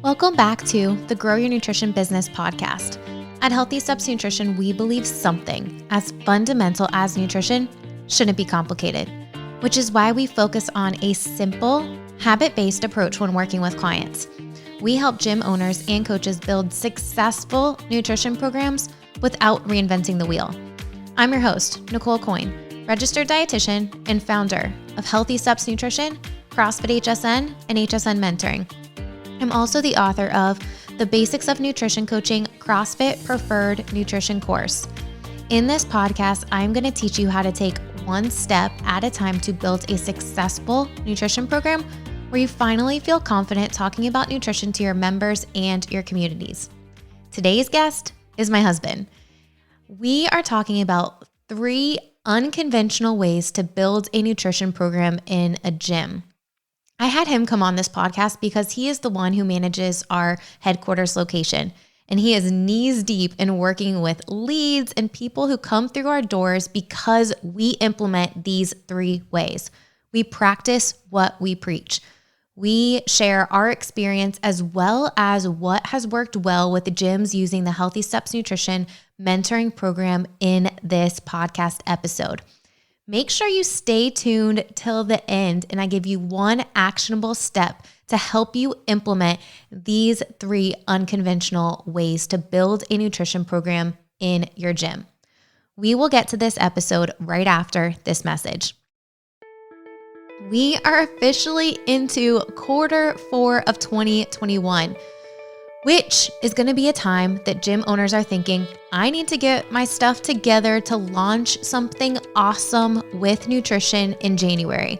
Welcome back to the Grow Your Nutrition Business podcast. At Healthy Steps Nutrition, we believe something as fundamental as nutrition shouldn't be complicated, which is why we focus on a simple, habit-based approach when working with clients. We help gym owners and coaches build successful nutrition programs without reinventing the wheel. I'm your host, Nicole Aucoin, registered dietitian and founder of Healthy Steps Nutrition, CrossFit HSN, and HSN Mentoring. I'm also the author of the Basics of Nutrition Coaching CrossFit Preferred Nutrition course. In this podcast, I'm going to teach you how to take one step at a time to build a successful nutrition program where you finally feel confident talking about nutrition to your members and your communities. Today's guest is my husband. We are talking about 3 unconventional ways to build a nutrition program in a gym. I had him come on this podcast because he is the one who manages our headquarters location, and he is knees deep in working with leads and people who come through our doors because we implement these 3 ways. We practice what we preach. We share our experience as well as what has worked well with the gyms using the Healthy Steps Nutrition mentoring program in this podcast episode. Make sure you stay tuned till the end, and I give you one actionable step to help you implement these 3 unconventional ways to build a nutrition program in your gym. We will get to this episode right after this message. We are officially into Q4 of 2021. Which is going to be a time that gym owners are thinking, I need to get my stuff together to launch something awesome with nutrition in January.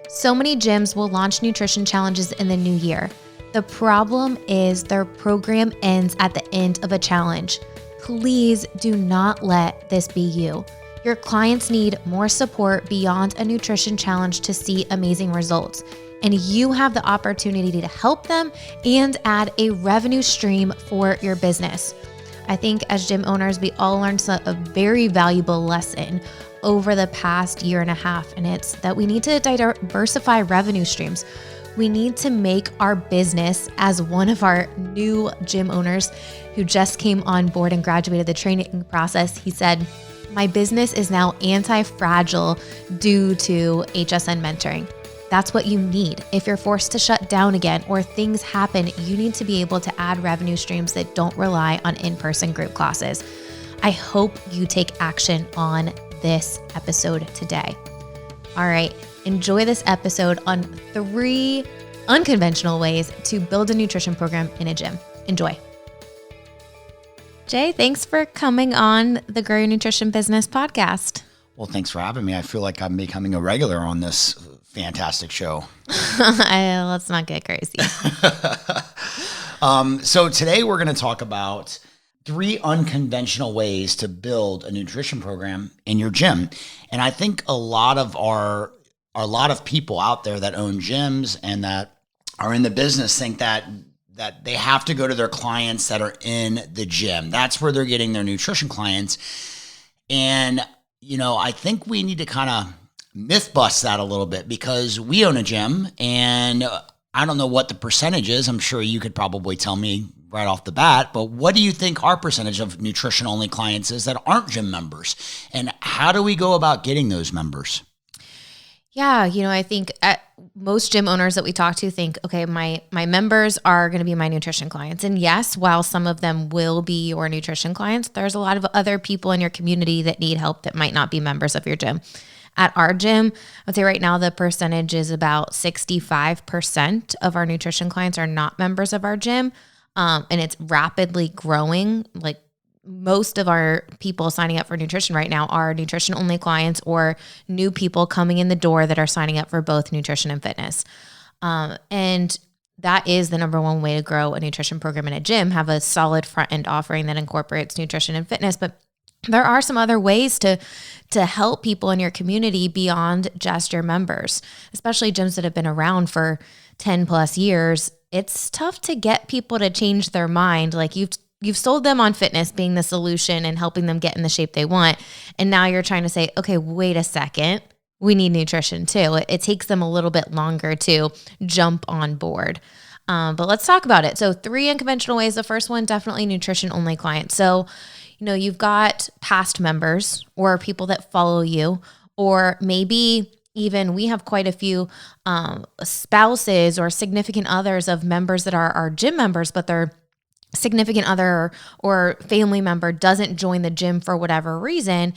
So many gyms will launch nutrition challenges in the new year. The problem is their program ends at the end of a challenge. Please do not let this be you. Your clients need more support beyond a nutrition challenge to see amazing results. And you have the opportunity to help them and add a revenue stream for your business. I think as gym owners, we all learned a very valuable lesson over the past year and a half, and it's that we need to diversify revenue streams. We need to make our business, as one of our new gym owners who just came on board and graduated the training process, he said, my business is now anti-fragile due to HSN mentoring. That's what you need. If you're forced to shut down again or things happen, you need to be able to add revenue streams that don't rely on in-person group classes. I hope you take action on this episode today. All right, enjoy this episode on 3 unconventional ways to build a nutrition program in a gym. Enjoy. Jay, thanks for coming on the Grow Your Nutrition Business podcast. Well, thanks for having me. I feel like I'm becoming a regular on this fantastic show. Let's not get crazy. So today we're going to talk about 3 unconventional ways to build a nutrition program in your gym. And I think a lot of people out there that own gyms and that are in the business think that they have to go to their clients that are in the gym. That's where they're getting their nutrition clients. And, I think we need to kind of myth bust that a little bit because we own a gym and I don't know what the percentage is. I'm sure you could probably tell me right off the bat, but what do you think our percentage of nutrition only clients is that aren't gym members? And how do we go about getting those members? Yeah, I think most gym owners that we talk to think, okay, my members are going to be my nutrition clients. And yes, while some of them will be your nutrition clients, there's a lot of other people in your community that need help that might not be members of your gym. At our gym, I'd say right now the percentage is about 65% of our nutrition clients are not members of our gym. And it's rapidly growing. Like most of our people signing up for nutrition right now are nutrition only clients or new people coming in the door that are signing up for both nutrition and fitness. And that is the number one way to grow a nutrition program in a gym, have a solid front end offering that incorporates nutrition and fitness. But there are some other ways to help people in your community beyond just your members, especially gyms that have been around for 10 plus years. It's tough to get people to change their mind. Like you've sold them on fitness being the solution and helping them get in the shape they want. And now you're trying to say, okay, wait a second. we need nutrition too. It takes them a little bit longer to jump on board. But let's talk about it. So 3 unconventional ways. The first one, definitely nutrition only clients. So, you've got past members or people that follow you, or maybe even we have quite a few spouses or significant others of members that are our gym members, but their significant other or family member doesn't join the gym for whatever reason.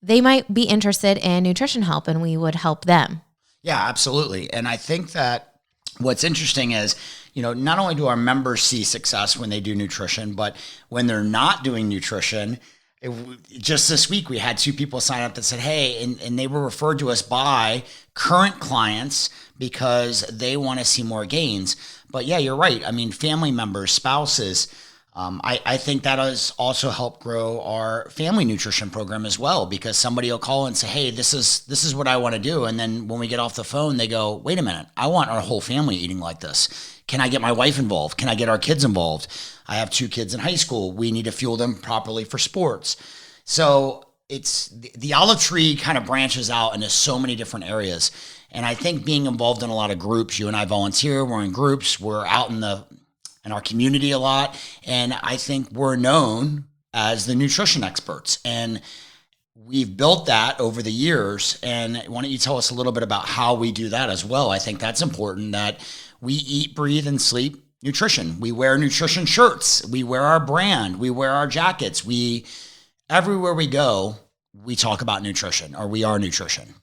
They might be interested in nutrition help, and we would help them. Yeah, absolutely. And I think that what's interesting is, not only do our members see success when they do nutrition, but when they're not doing nutrition, just this week we had 2 people sign up that said, hey, and they were referred to us by current clients because they want to see more gains. But yeah, you're right. I mean, family members, spouses, I think that has also helped grow our family nutrition program as well, because somebody will call and say, hey, this is what I want to do. And then when we get off the phone, they go, wait a minute, I want our whole family eating like this. Can I get my wife involved? Can I get our kids involved? I have 2 kids in high school. We need to fuel them properly for sports. So it's the olive tree kind of branches out into so many different areas. And I think being involved in a lot of groups, you and I volunteer, we're in groups, we're out in our community a lot. And I think we're known as the nutrition experts. And we've built that over the years. And why don't you tell us a little bit about how we do that as well? I think that's important, that we eat, breathe, and sleep nutrition. We wear nutrition shirts. We wear our brand. We wear our jackets. Everywhere we go, we talk about nutrition, or we are nutrition.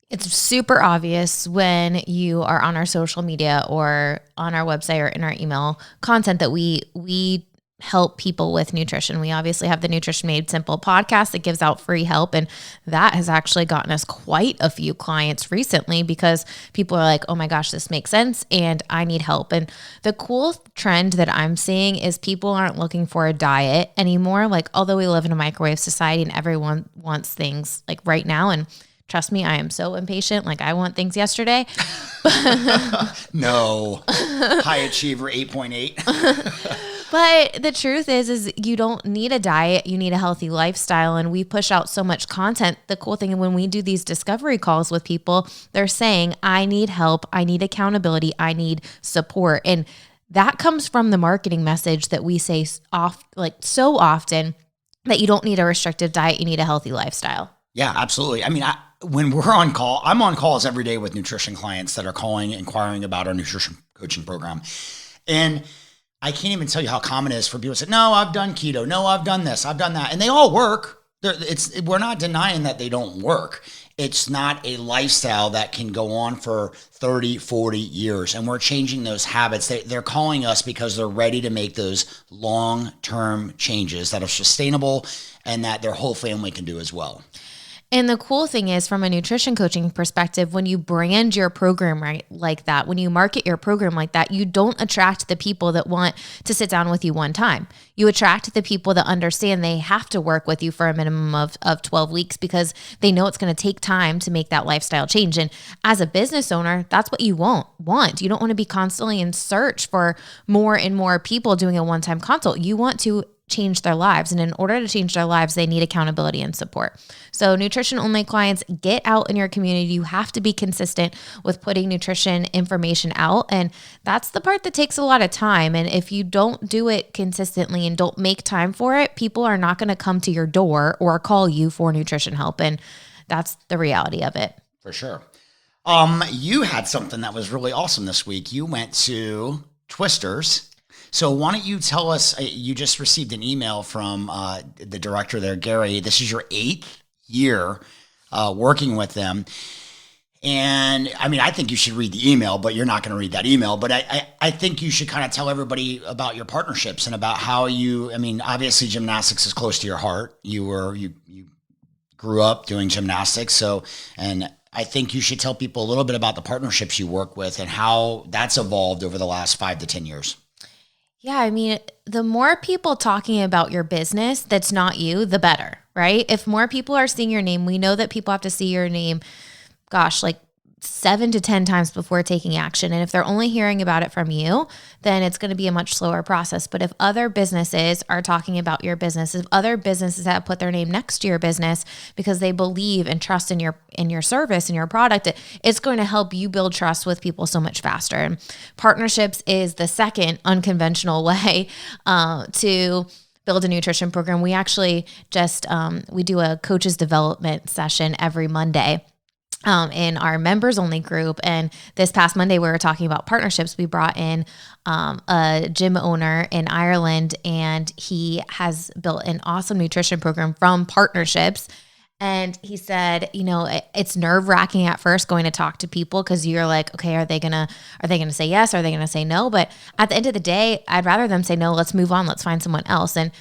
It's super obvious when you are on our social media or on our website or in our email content that we help people with nutrition. We obviously have the Nutrition Made Simple podcast that gives out free help. And that has actually gotten us quite a few clients recently, because people are like, oh my gosh, this makes sense and I need help. And the cool trend that I'm seeing is people aren't looking for a diet anymore. Like, although we live in a microwave society and everyone wants things like right now, and trust me, I am so impatient. Like, I want things yesterday. No. High achiever 8.8. But the truth is you don't need a diet. You need a healthy lifestyle. And we push out so much content. The cool thing, when we do these discovery calls with people, they're saying, I need help. I need accountability. I need support. And that comes from the marketing message that we say so often, that you don't need a restrictive diet. You need a healthy lifestyle. Yeah, absolutely. I mean, when we're on call, I'm on calls every day with nutrition clients that are calling, inquiring about our nutrition coaching program. And I can't even tell you how common it is for people to say, no, I've done keto. No, I've done this. I've done that. And they all work. We're not denying that they don't work. It's not a lifestyle that can go on for 30, 40 years. And we're changing those habits. They're calling us because they're ready to make those long-term changes that are sustainable and that their whole family can do as well. And the cool thing is, from a nutrition coaching perspective, when you brand your program like that, when you market your program like that, you don't attract the people that want to sit down with you one time. You attract the people that understand they have to work with you for a minimum of 12 weeks, because they know it's going to take time to make that lifestyle change. And as a business owner, that's what you want. You don't want to be constantly in search for more and more people doing a one-time consult. You want to change their lives. And in order to change their lives, they need accountability and support. So nutrition only clients, get out in your community. You have to be consistent with putting nutrition information out. And that's the part that takes a lot of time. And if you don't do it consistently and don't make time for it, people are not going to come to your door or call you for nutrition help. And that's the reality of it. For sure. You had something that was really awesome this week. You went to Twisters. So why don't you tell us, you just received an email from the director there, Gary. This is your 8th year working with them. And I mean, I think you should read the email, but you're not going to read that email. But I think you should kind of tell everybody about your partnerships and about how obviously gymnastics is close to your heart. You grew up doing gymnastics. And I think you should tell people a little bit about the partnerships you work with and how that's evolved over the last 5 to 10 years. Yeah, I mean, the more people talking about your business that's not you, the better, right? If more people are seeing your name, we know that people have to see your name, gosh, like 7 to 10 times before taking action. And if they're only hearing about it from you, then it's going to be a much slower process. But if other businesses are talking about your business, if other businesses have put their name next to your business because they believe and trust in your service and your product, it's going to help you build trust with people so much faster. And partnerships is the second unconventional way to build a nutrition program. We actually just, we do a coaches development session every Monday in our members only group. And this past Monday, we were talking about partnerships. We brought in a gym owner in Ireland, and he has built an awesome nutrition program from partnerships. And he said, it's nerve wracking at first going to talk to people, because you're like, okay, are they gonna say yes? Are they gonna say no? But at the end of the day, I'd rather them say no. Let's move on. Let's find someone else. And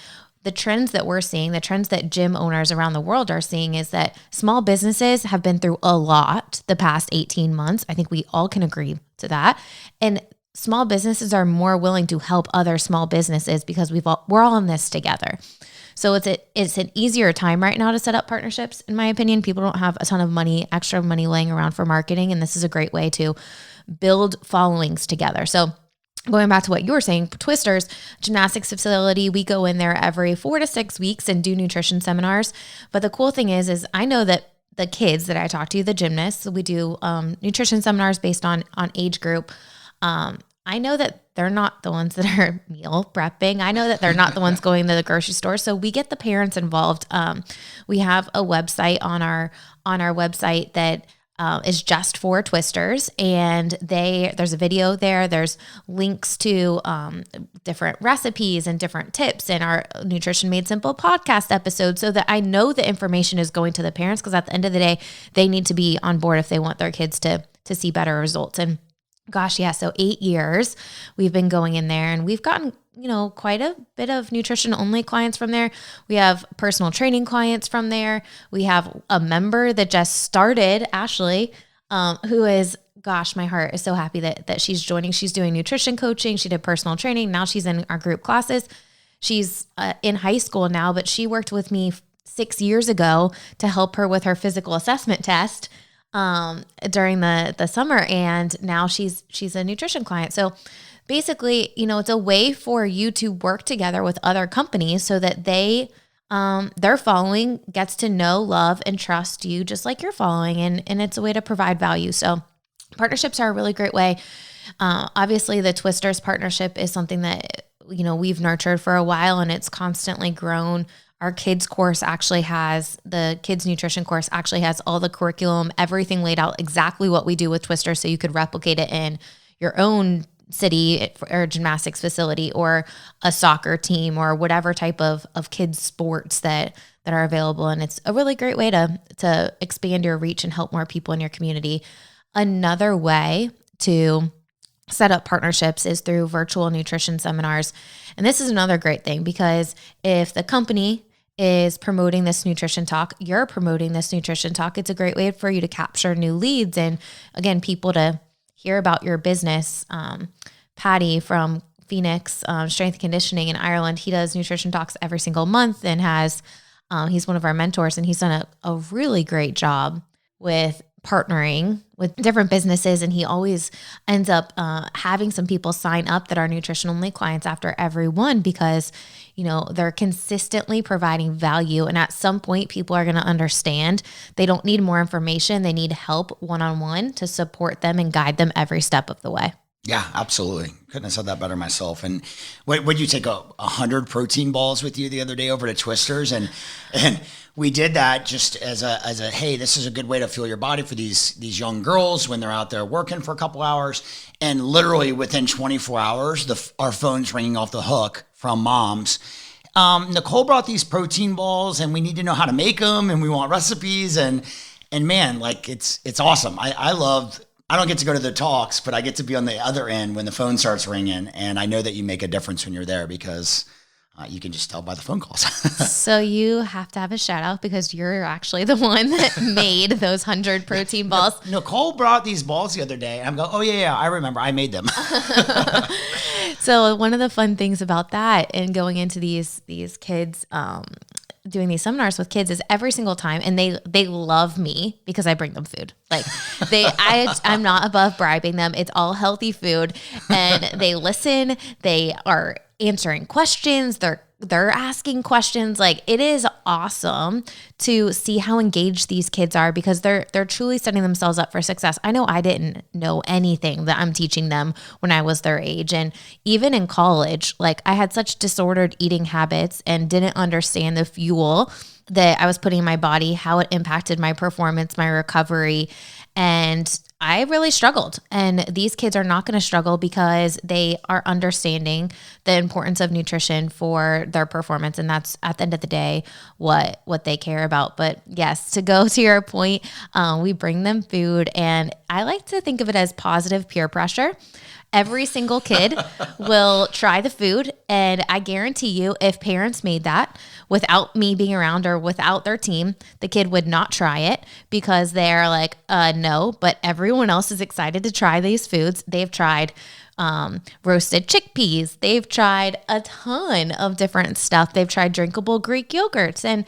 the trends that we're seeing, the trends that gym owners around the world are seeing, is that small businesses have been through a lot the past 18 months. I think we all can agree to that. And small businesses are more willing to help other small businesses because we're all in this together. So it's an easier time right now to set up partnerships, in my opinion. People don't have a ton of extra money laying around for marketing, and this is a great way to build followings together. So going back to what you were saying, Twisters gymnastics facility, we go in there every 4 to 6 weeks and do nutrition seminars. But the cool thing is I know that the kids that I talk to, the gymnasts, we do nutrition seminars based on age group. I know that they're not the ones that are meal prepping. I know that they're not the ones going to the grocery store. So we get the parents involved. We have a website on our website that is just for Twisters, and there's a video there. There's links to different recipes and different tips in our Nutrition Made Simple podcast episode, so that I know the information is going to the parents, because at the end of the day, they need to be on board if they want their kids to see better results. And gosh, yeah, so 8 years we've been going in there, and we've gotten quite a bit of nutrition only clients from there. We have personal training clients from there. We have a member that just started, Ashley, who is, gosh, my heart is so happy that she's joining. She's doing nutrition coaching. She did personal training. Now she's in our group classes. She's in high school now, but she worked with me 6 years ago to help her with her physical assessment test during the summer. And now she's a nutrition client. So basically, it's a way for you to work together with other companies so that their following gets to know, love, and trust you just like you're following. And it's a way to provide value. So partnerships are a really great way. Obviously, the Twisters partnership is something that, we've nurtured for a while, and it's constantly grown. Our kids course the kids nutrition course actually has all the curriculum, everything laid out exactly what we do with Twisters, so you could replicate it in your own city or gymnastics facility or a soccer team or whatever type of kids sports that are available. And it's a really great way to expand your reach and help more people in your community. Another way to set up partnerships is through virtual nutrition seminars. And this is another great thing, because if the company is promoting this nutrition talk, you're promoting this nutrition talk, it's a great way for you to capture new leads and, again, people to hear about your business. Patty from Phoenix Strength and Conditioning in Ireland, he does nutrition talks every single month and he's one of our mentors, and he's done a really great job with partnering with different businesses. And he always ends up having some people sign up that are nutrition only clients after every one, because, they're consistently providing value. And at some point, people are going to understand they don't need more information. They need help one-on-one to support them and guide them every step of the way. Yeah, absolutely. Couldn't have said that better myself. And would you take 100 protein balls with you the other day over to Twisters? And we did that just as a, hey, this is a good way to fuel your body for these young girls when they're out there working for a couple hours. And literally within 24 hours, our phone's ringing off the hook from moms. Nicole brought these protein balls, and we need to know how to make them, and we want recipes. And man, like it's awesome. I don't get to go to the talks, but I get to be on the other end when the phone starts ringing. And I know that you make a difference when you're there, because you can just tell by the phone calls. So you have to have a shout out, because you're actually the one that made those 100 protein balls. Nicole brought these balls the other day. And I'm going, oh yeah, I remember. I made them. So one of the fun things about that and going into these kids' doing these seminars with kids is every single time, and they love me because I bring them food. Like I'm not above bribing them. It's all healthy food, and they listen. They are answering questions. They're asking questions. Like, it is awesome to see how engaged these kids are because they're truly setting themselves up for success. I know I didn't know anything that I'm teaching them when I was their age. And even in college, like, I had such disordered eating habits and didn't understand the fuel that I was putting in my body, how it impacted my performance, my recovery. And I really struggled. And these kids are not going to struggle because they are understanding the importance of nutrition for their performance. And that's, at the end of the day, what they care about. But yes, to go to your point, we bring them food, and I like to think of it as positive peer pressure. Every single kid will try the food, and I guarantee you, if parents made that without me being around or without their team, the kid would not try it because they're like, no, but everyone else is excited to try these foods. They've tried roasted chickpeas. They've tried a ton of different stuff. They've tried drinkable Greek yogurts, and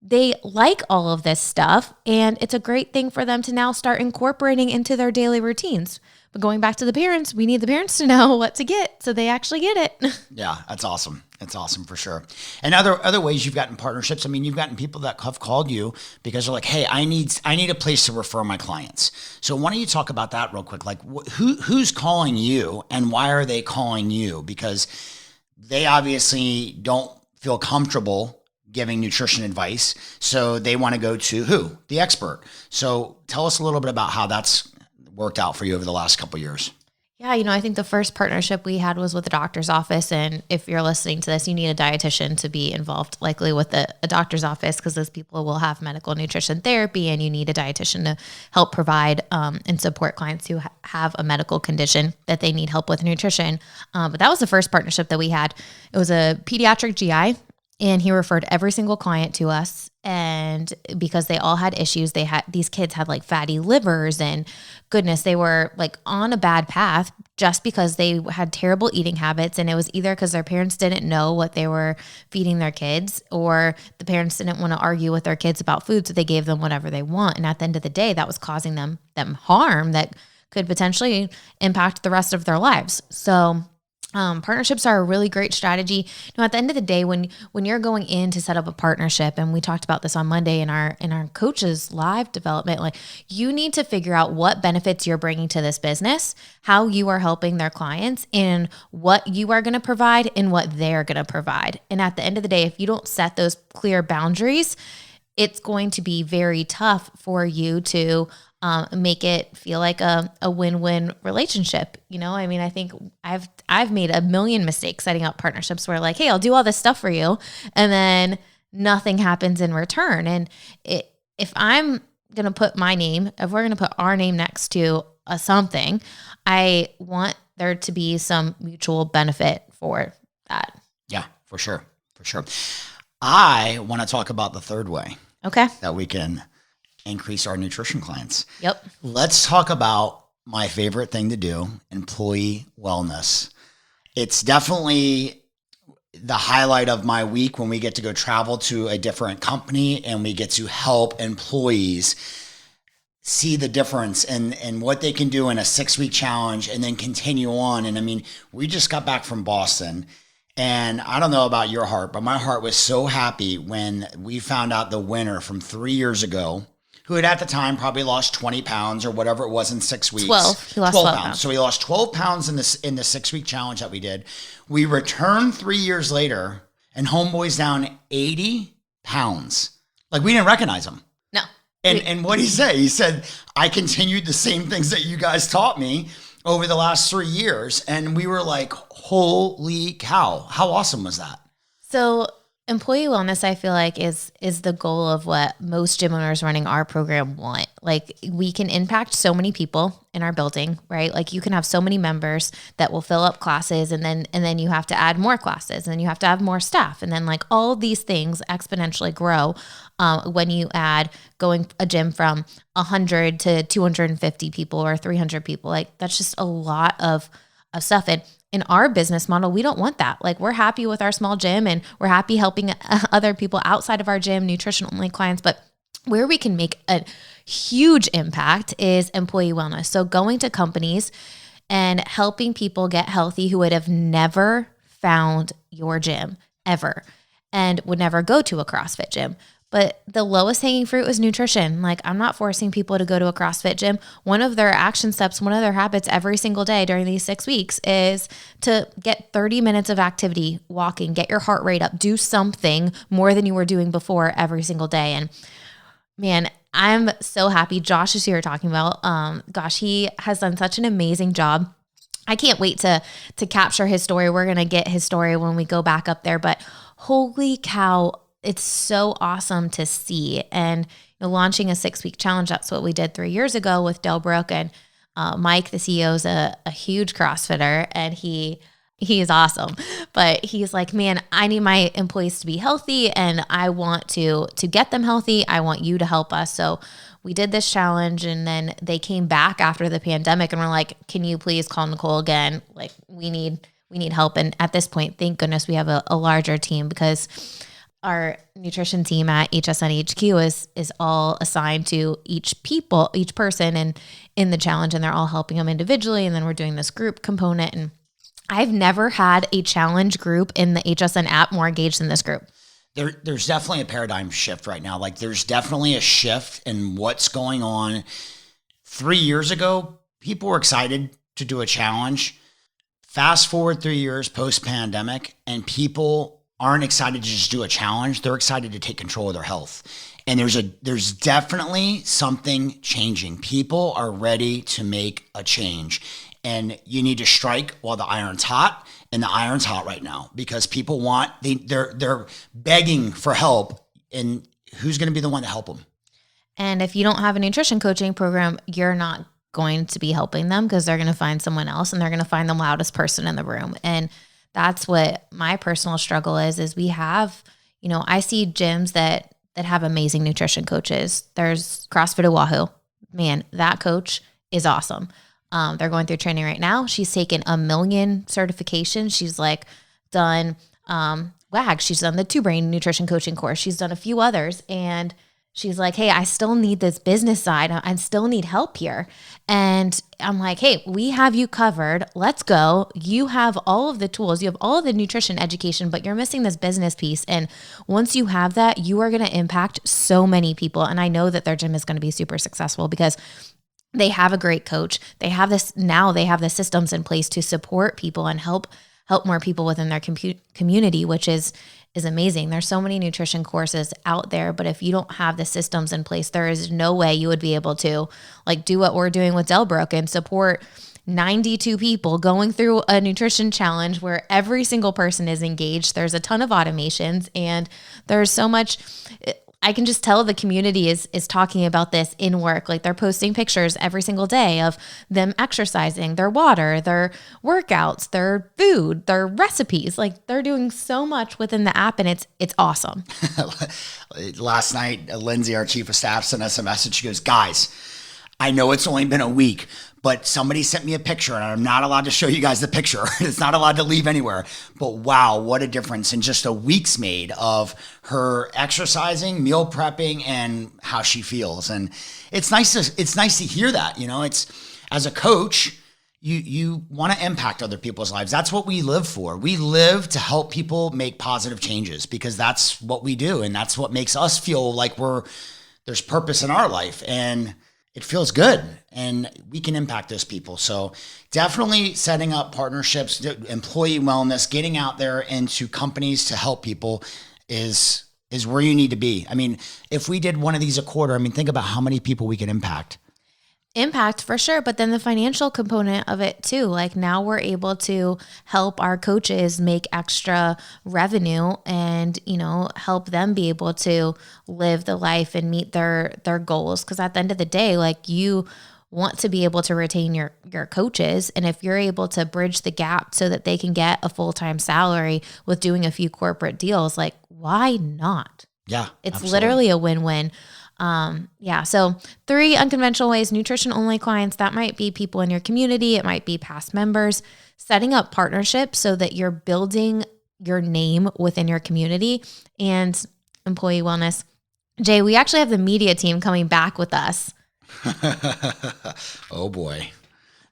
they like all of this stuff, and it's a great thing for them to now start incorporating into their daily routines. But going back to the parents, we need the parents to know what to get so they actually get it. Yeah, that's awesome. That's awesome for sure. And other ways you've gotten partnerships. I mean, you've gotten people that have called you because they're like, "Hey, I need a place to refer my clients." So why don't you talk about that real quick? Like, who's calling you, and why are they calling you? Because they obviously don't feel comfortable giving nutrition advice, so they want to go to who? The expert. So tell us a little bit about how that's worked out for you over the last couple of years. Yeah, I think the first partnership we had was with the doctor's office. And if you're listening to this, you need a dietitian to be involved, likely with a doctor's office, because those people will have medical nutrition therapy, and you need a dietitian to help provide and support clients who have a medical condition that they need help with nutrition. But that was the first partnership that we had. It was a pediatric GI, and he referred every single client to us. And because they all had issues, these kids had like fatty livers, and goodness, they were like on a bad path just because they had terrible eating habits. And it was either because their parents didn't know what they were feeding their kids, or the parents didn't want to argue with their kids about food, so they gave them whatever they want. And at the end of the day, that was causing them harm that could potentially impact the rest of their lives. So partnerships are a really great strategy. At the end of the day, when you're going in to set up a partnership, and we talked about this on Monday in our coaches live development, like, you need to figure out what benefits you're bringing to this business, how you are helping their clients, and what you are going to provide and what they're going to provide. And at the end of the day, if you don't set those clear boundaries, it's going to be very tough for you to make it feel like a win-win relationship. I mean, I think I've made a million mistakes setting up partnerships where, like, hey, I'll do all this stuff for you, and then nothing happens in return. And if I'm going to put my name, if we're going to put our name next to something, I want there to be some mutual benefit for that. Yeah, for sure. For sure. I want to talk about the third way. Okay. That we can increase our nutrition clients. Yep. Let's talk about my favorite thing to do, employee wellness. It's definitely the highlight of my week when we get to go travel to a different company and we get to help employees see the difference and what they can do in a 6-week challenge and then continue on. And I mean, we just got back from Boston, and I don't know about your heart, but my heart was so happy when we found out the winner from 3 years ago, who had at the time probably lost 20 pounds or whatever it was in 6 weeks. 12. He lost 12 pounds. So he lost 12 pounds in the 6-week challenge that we did. We returned 3 years later, and homeboy's down 80 pounds. Like, we didn't recognize him. No. And what did he say? He said, I continued the same things that you guys taught me over the last 3 years. And we were like, holy cow. How awesome was that? So employee wellness, I feel like, is the goal of what most gym owners running our program want. Like, we can impact so many people in our building, right? Like, you can have so many members that will fill up classes, and then you have to add more classes, and then you have to have more staff. And then, like, all these things exponentially grow when you add going a gym from 100 to 250 people or 300 people. Like, that's just a lot of stuff. And in our business model, we don't want that. Like, we're happy with our small gym and we're happy helping other people outside of our gym, nutrition only clients. But where we can make a huge impact is employee wellness. So going to companies and helping people get healthy who would have never found your gym ever and would never go to a CrossFit gym. But the lowest hanging fruit is nutrition. Like, I'm not forcing people to go to a CrossFit gym. One of their action steps, one of their habits every single day during these 6 weeks is to get 30 minutes of activity, walking, get your heart rate up, do something more than you were doing before every single day. And man, I'm so happy Josh is here talking about. Gosh, he has done such an amazing job. I can't wait to capture his story. We're going to get his story when we go back up there, but holy cow, it's so awesome to see. And launching a 6-week challenge, that's what we did 3 years ago with Delbrook. And Mike, the CEO, is a huge CrossFitter, and he is awesome. But he's like, man, I need my employees to be healthy, and I want to get them healthy. I want you to help us. So we did this challenge, and then they came back after the pandemic and were like, can you please call Nicole again? Like, we need help. And at this point, thank goodness we have a larger team, because our nutrition team at HSN HQ is all assigned to each person and in the challenge, and they're all helping them individually. And then we're doing this group component. And I've never had a challenge group in the HSN app more engaged than this group. There's definitely a paradigm shift right now. Like, there's definitely a shift in what's going on. 3 years ago, people were excited to do a challenge. Fast forward 3 years post-pandemic, and people aren't excited to just do a challenge. They're excited to take control of their health. And there's definitely something changing. People are ready to make a change. And you need to strike while the iron's hot, and the iron's hot right now, because people they're begging for help, and who's going to be the one to help them? And if you don't have a nutrition coaching program, you're not going to be helping them, because they're going to find someone else, and they're going to find the loudest person in the room. And that's what my personal struggle is we have, I see gyms that have amazing nutrition coaches. There's CrossFit Oahu. Man, that coach is awesome. They're going through training right now. She's taken 1 million certifications. She's like done WAG. She's done the 2 Brain nutrition coaching course. She's done a few others. And she's like, hey, I still need this business side. I still need help here. And I'm like, hey, we have you covered. Let's go. You have all of the tools. You have all of the nutrition education, but you're missing this business piece. And once you have that, you are going to impact so many people. And I know that their gym is going to be super successful, because they have a great coach. They have the systems in place to support people and help more people within their community, which is amazing. There's so many nutrition courses out there, but if you don't have the systems in place, there is no way you would be able to do what we're doing with Delbrook and support 92 people going through a nutrition challenge where every single person is engaged. There's a ton of automations, and there's so much. I can just tell the community is talking about this in work. Like, they're posting pictures every single day of them exercising, their water, their workouts, their food, their recipes. Like, they're doing so much within the app, and it's awesome. Last night, Lindsay, our chief of staff, sent us a message. She goes, guys, I know it's only been a week, but somebody sent me a picture, and I'm not allowed to show you guys the picture. It's not allowed to leave anywhere. But wow, what a difference in just a week's made of her exercising, meal prepping, and how she feels. And it's nice to hear that. It's, as a coach, you want to impact other people's lives. That's what we live for. We live to help people make positive changes, because that's what we do, and that's what makes us feel like there's purpose in our life. And it feels good, and we can impact those people. So definitely setting up partnerships, employee wellness, getting out there into companies to help people is where you need to be. I mean, if we did one of these a quarter, think about how many people we can impact. Impact for sure, but then the financial component of it too. Like, now we're able to help our coaches make extra revenue and, help them be able to live the life and meet their goals. Because at the end of the day, like, you want to be able to retain your coaches. And if you're able to bridge the gap so that they can get a full-time salary with doing a few corporate deals, like, why not? Yeah, it's absolutely. Literally a win-win. So 3 unconventional ways, nutrition only clients, that might be people in your community. It might be past members, setting up partnerships so that you're building your name within your community, and employee wellness. Jay, we actually have the media team coming back with us. Oh boy.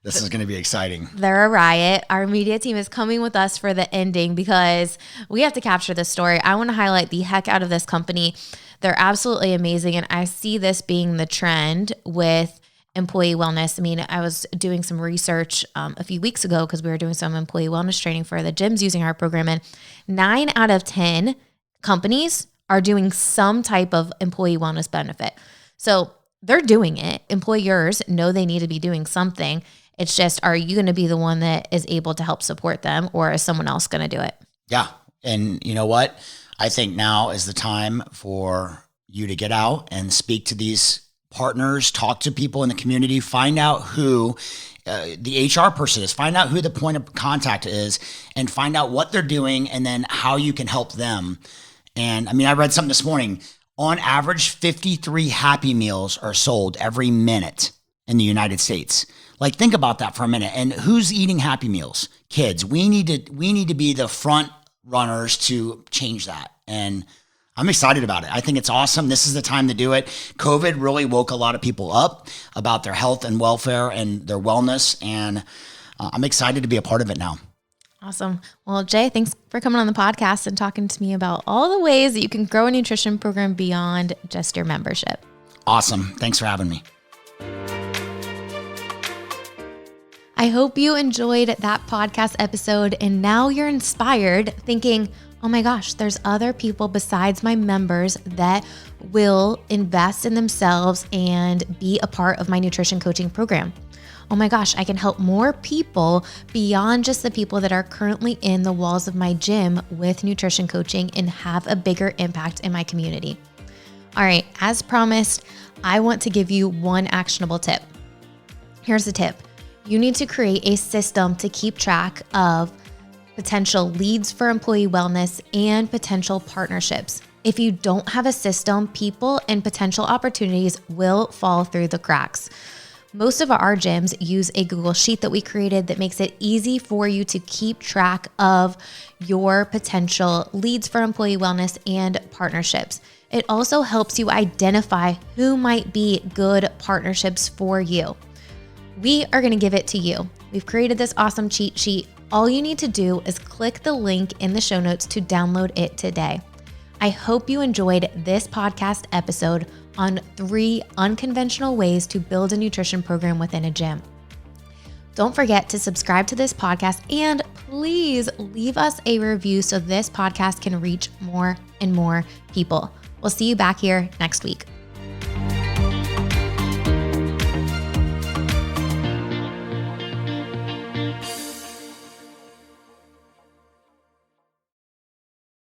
This is going to be exciting. They're a riot. Our media team is coming with us for the ending because we have to capture this story. I want to highlight the heck out of this company. They're absolutely amazing. And I see this being the trend with employee wellness. I mean, I was doing some research a few weeks ago because we were doing some employee wellness training for the gyms using our program. And 9 out of 10 companies are doing some type of employee wellness benefit. So they're doing it. Employers know they need to be doing something. It's just, are you going to be the one that is able to help support them, or is someone else going to do it? Yeah. And you know what? I think now is the time for you to get out and speak to these partners, talk to people in the community, find out who the HR person is, find out who the point of contact is, and find out what they're doing and then how you can help them. And I mean, I read something this morning. On average, 53 Happy Meals are sold every minute in the United States. Like, think about that for a minute. And who's eating Happy Meals? Kids. We need to be the front runners to change that. And I'm excited about it. I think it's awesome. This is the time to do it. COVID really woke a lot of people up about their health and welfare and their wellness. And I'm excited to be a part of it now. Awesome. Well, Jay, thanks for coming on the podcast and talking to me about all the ways that you can grow a nutrition program beyond just your membership. Awesome. Thanks for having me. I hope you enjoyed that podcast episode and now you're inspired thinking, oh my gosh, there's other people besides my members that will invest in themselves and be a part of my nutrition coaching program. Oh my gosh, I can help more people beyond just the people that are currently in the walls of my gym with nutrition coaching and have a bigger impact in my community. All right, as promised, I want to give you one actionable tip. Here's the tip. You need to create a system to keep track of potential leads for employee wellness and potential partnerships. If you don't have a system, people and potential opportunities will fall through the cracks. Most of our gyms use a Google Sheet that we created that makes it easy for you to keep track of your potential leads for employee wellness and partnerships. It also helps you identify who might be good partnerships for you. We are going to give it to you. We've created this awesome cheat sheet. All you need to do is click the link in the show notes to download it today. I hope you enjoyed this podcast episode on 3 unconventional ways to build a nutrition program within a gym. Don't forget to subscribe to this podcast and please leave us a review so this podcast can reach more and more people. We'll see you back here next week.